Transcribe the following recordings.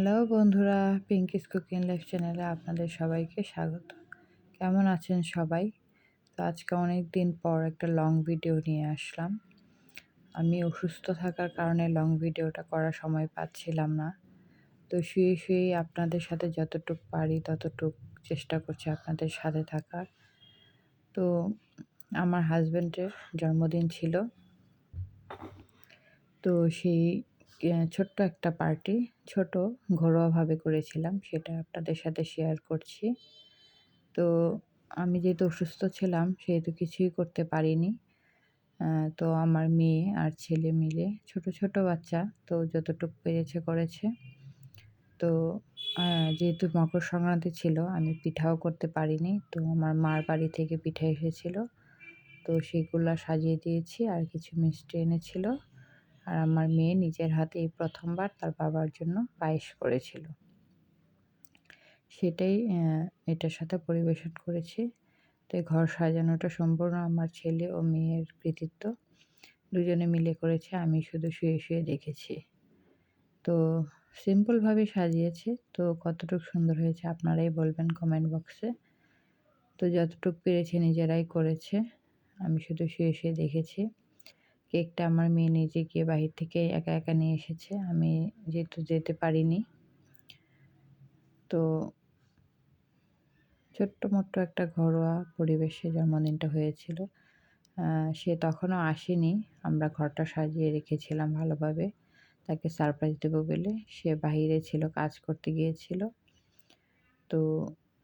Hello বন্ধুরা, Pinki's cooking life চ্যানেলে আপনাদের সবাইকে স্বাগত। কেমন আছেন সবাই? তো আজকে অনেক দিন পর একটা লং ভিডিও নিয়ে আসলাম। আমি অসুস্থ থাকার কারণে লং ভিডিওটা করার সময় পাচ্ছিলাম না। তো শুয়ে শুয়েই আপনাদের সাথে যতটুক পারি ততটুক চেষ্টা করছি আপনাদের সাথে থাকার। তো আমার হাজব্যান্ডের জন্মদিন ছিল। তো সেই ছোট্ট একটা পার্টি, ছোট ঘরোয়াভাবে করেছিলাম, সেটা আপনাদের সাথে শেয়ার করছি। তো আমি যেহেতু অসুস্থ ছিলাম সেহেতু কিছুই করতে পারিনি। তো আমার মেয়ে আর ছেলে মিলে ছোট, ছোট বাচ্চা, তো যতটুকু পেরেছে করেছে। তো যেহেতু মকর সংক্রান্তি ছিল আমি পিঠাও করতে পারিনি। তো আমার মার বাড়ি থেকে পিঠা এসেছিল। তো সেগুলা সাজিয়ে দিয়েছি আর কিছু মিষ্টি এনেছিল। আর আমার মেয়ে নিজের হাতে এই প্রথমবার তার বাবার জন্য পায়েস করেছিল। সেটাই এটার সাথে পরিবেশন করেছি। তো এই ঘর সাজানোটা সম্পূর্ণ আমার ছেলে ও মেয়ের কৃতিত্ব। দুজনে মিলে করেছে, আমি শুধু শুয়ে শুয়ে দেখেছি। তো সিম্পলভাবে সাজিয়েছে, তো কতটুকু সুন্দর হয়েছে আপনারাই বলবেন কমেন্ট বক্সে। তো যতটুকু পেরেছে নিজেরাই করেছে, আমি শুধু শুয়ে শুয়ে দেখেছি। কেকটা আমার মেয়ে নিজে গিয়ে বাহির থেকে একা একা নিয়ে এসেছে, আমি যেহেতু যেতে পারিনি। তো ছোট্ট মট্ট একটা ঘরোয়া পরিবেশে জন্মদিনটা হয়েছিল। সে তখনও আসেনি, আমরা ঘরটা সাজিয়ে রেখেছিলাম ভালোভাবে তাকে সারপ্রাইজ দেবো বলে। সে বাহিরে ছিল, কাজ করতে গিয়েছিল। তো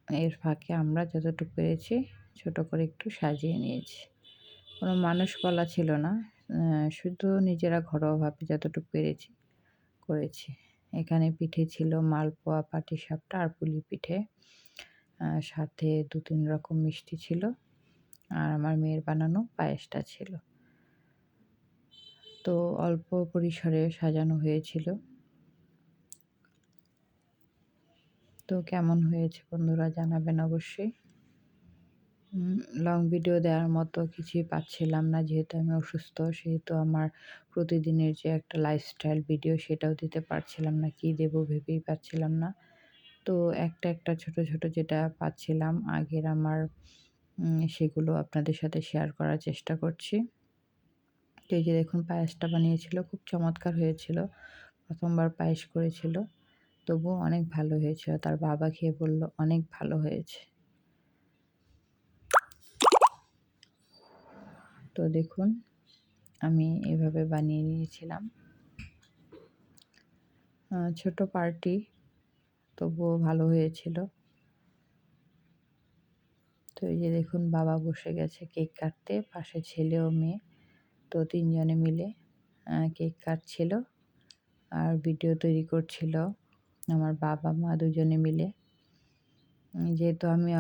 এর ফাঁকে আমরা যতটুকু পেরেছি ছোট করে একটু সাজিয়ে নিয়েছি। কোনো মানুষ বলা ছিল না, শুধু নিজেরা ঘরোয়াভাবে যতটুকু পেরেছি করেছি। এখানে পিঠে ছিল মালপোয়া, পাটিসাপটা আর পুলি পিঠে। সাথে ২-৩ রকম মিষ্টি ছিল। আর আমার মেয়ের বানানো পায়েসটা ছিল। তো অল্প পরিসরে সাজানো হয়েছিল। তো কেমন হয়েছে বন্ধুরা জানাবেন অবশ্যই। লং ভিডিও দেওয়ার মতো কিছুই পাচ্ছিলাম না, যেহেতু আমি অসুস্থ, সেহেতু আমার প্রতিদিনের যে একটা লাইফস্টাইল ভিডিও সেটাও দিতে পারছিলাম না, কী দেবো ভেবেই পাচ্ছিলাম না। তো একটা একটা ছোট ছোট যেটা পাচ্ছিলাম আগের আমার, সেগুলো আপনাদের সাথে শেয়ার করার চেষ্টা করছি। তো এই যে দেখুন পায়েসটা বানিয়েছিল, খুব চমৎকার হয়েছিল। প্রথমবার পায়েস করেছিল, তবুও অনেক ভালো হয়েছিল। তার বাবা খেয়ে বলল অনেক ভালো হয়েছে। তো দেখুন আমি এভাবে বানিয়ে নিয়েছিলাম। ছোট পার্টি, তবুও ভালো হয়েছিল। তো এই যে দেখুন বাবা বসে গেছে কেক কাটতে, পাশে ছেলে ও মেয়ে। তো ৩ জনে মিলে কেক কাটছিল আর ভিডিও তৈরি করছিল আমার বাবা মা দুজনে মিলে। যেহেতু আমি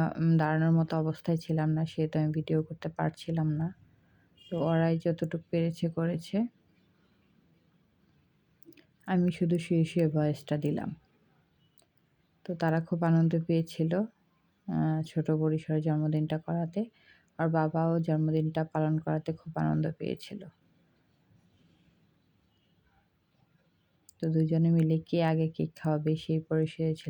দাঁড়ানোর মতো অবস্থায় ছিলাম না, সেহেতু আমি ভিডিও করতে পারছিলাম না। তো ওরাই যতটুকু পেরেছে করেছে, আমি শুধু শুয়ে শুয়ে ভয়েসটা দিলাম। তো তারা খুব আনন্দ পেয়েছিল ছোট পরিসরে জন্মদিনটা করাতে। আর বাবাও জন্মদিনটা পালন করাতে খুব আনন্দ পেয়েছিল। তো দুজনে মিলে কে আগে কেক খাওয়াবে সেই পরিসরে ছিল।